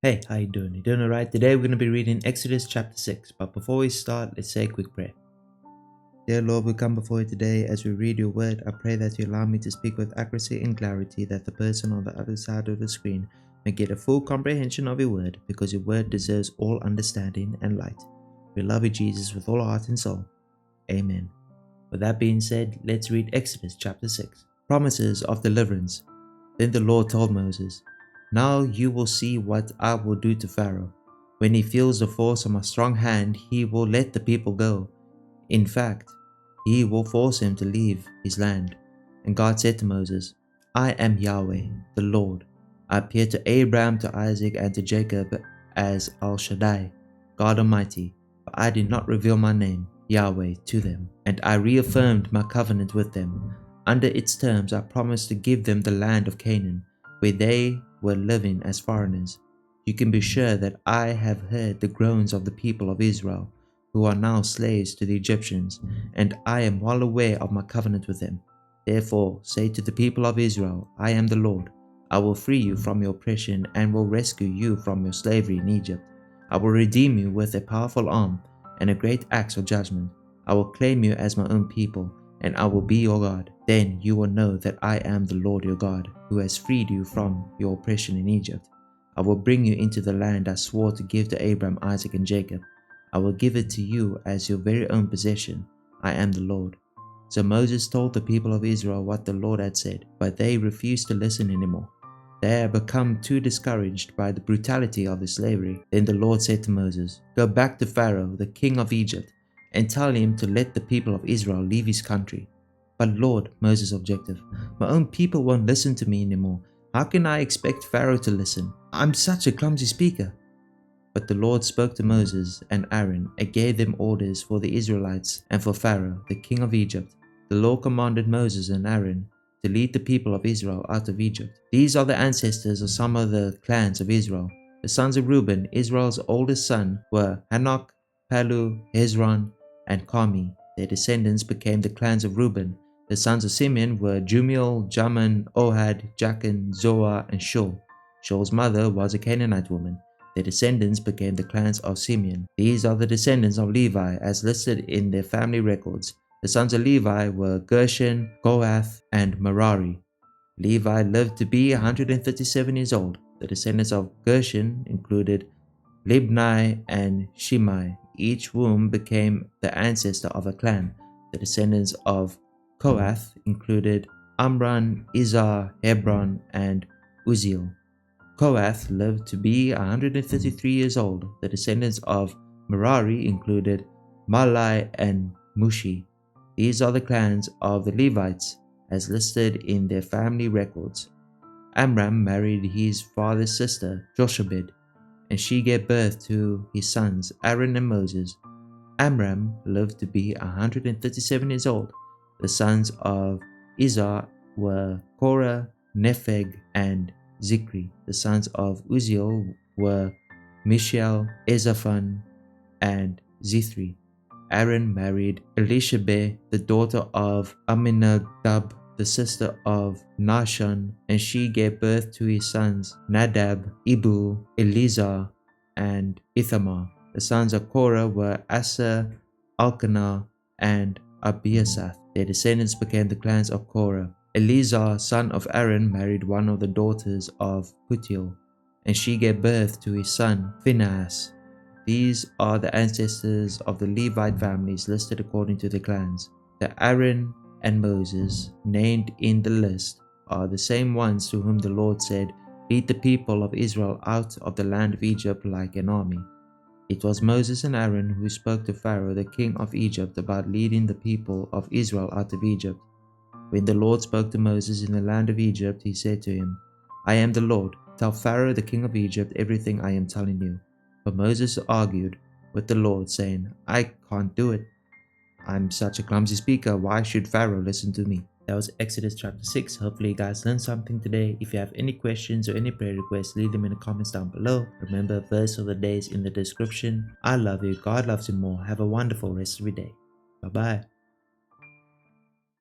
Hey, how you doing? You doing alright? Today we're going to be reading Exodus chapter 6. But before we start, let's say a quick prayer. Dear Lord, we come before you today as we read your word. I pray that you allow me to speak with accuracy and clarity, that the person on the other side of the screen may get a full comprehension of your word, because your word deserves all understanding and light. We love you, Jesus, with all heart and soul. Amen. With that being said, let's read Exodus chapter 6. Promises of deliverance. Then the Lord told Moses, "Now you will see what I will do to Pharaoh. When he feels the force of my strong hand, he will let the people go. In fact, he will force him to leave his land." And God said to Moses, "I am Yahweh, the Lord. I appeared to Abraham, to Isaac, and to Jacob as El Shaddai, God Almighty, but I did not reveal my name, Yahweh, to them. And I reaffirmed my covenant with them. Under its terms, I promised to give them the land of Canaan, where they were living as foreigners. You can be sure that I have heard the groans of the people of Israel, who are now slaves to the Egyptians, and I am well aware of my covenant with them. Therefore, say to the people of Israel, I am the Lord. I will free you from your oppression and will rescue you from your slavery in Egypt. I will redeem you with a powerful arm and a great axe of judgment. I will claim you as my own people, and I will be your God. Then you will know that I am the Lord your God, who has freed you from your oppression in Egypt. I will bring you into the land I swore to give to Abraham, Isaac, and Jacob. I will give it to you as your very own possession. I am the Lord." So Moses told the people of Israel what the Lord had said, but they refused to listen anymore. They had become too discouraged by the brutality of the slavery. Then the Lord said to Moses, "Go back to Pharaoh, the king of Egypt, and tell him to let the people of Israel leave his country." "But Lord," Moses objected, "my own people won't listen to me anymore. How can I expect Pharaoh to listen? I'm such a clumsy speaker." But the Lord spoke to Moses and Aaron and gave them orders for the Israelites and for Pharaoh, the king of Egypt. The Lord commanded Moses and Aaron to lead the people of Israel out of Egypt. These are the ancestors of some of the clans of Israel. The sons of Reuben, Israel's oldest son, were Hanok, Palu, Hezron, and Carmi. Their descendants became the clans of Reuben. The sons of Simeon were Jumiel, Jamin, Ohad, Jachin, Zoar, and Shul. Shul's mother was a Canaanite woman. Their descendants became the clans of Simeon. These are the descendants of Levi as listed in their family records. The sons of Levi were Gershon, Kohath, and Merari. Levi lived to be 137 years old. The descendants of Gershon included Libni and Shimei. Each womb became the ancestor of a clan. The descendants of Kohath included Amram, Izhar, Hebron, and Uzziel. Kohath lived to be 133 years old. The descendants of Merari included Malai and Mushi. These are the clans of the Levites as listed in their family records. Amram married his father's sister, Jochebed, and she gave birth to his sons, Aaron and Moses. Amram lived to be 137 years old. The sons of Izhar were Korah, Nepheg, and Zikri. The sons of Uzziel were Mishael, Ezaphan, and Zithri. Aaron married Elishebeh, the daughter of Aminadab, the sister of Nahshon, and she gave birth to his sons Nadab, Ibu, Eleazar, and Ithamar. The sons of Korah were Asa, Elkanah, and Abiasaph. Their descendants became the clans of Korah. Eleazar, son of Aaron, married one of the daughters of Putiel, and she gave birth to his son Phinehas. These are the ancestors of the Levite families listed according to their clans. The Aaron and Moses named in the list are the same ones to whom the Lord said, "Lead the people of Israel out of the land of Egypt like an army." It was Moses and Aaron who spoke to Pharaoh, the king of Egypt, about leading the people of Israel out of Egypt. When the Lord spoke to Moses in the land of Egypt, he said to him, "I am the Lord. Tell Pharaoh, the king of Egypt, everything I am telling you." But Moses argued with the Lord, saying, "I can't do it. I'm such a clumsy speaker. Why should Pharaoh listen to me?" That was Exodus chapter 6. Hopefully you guys learned something today. If you have any questions or any prayer requests, leave them in the comments down below. Remember, verse of the day is in the description. I love you. God loves you more. Have a wonderful rest of your day. Bye-bye.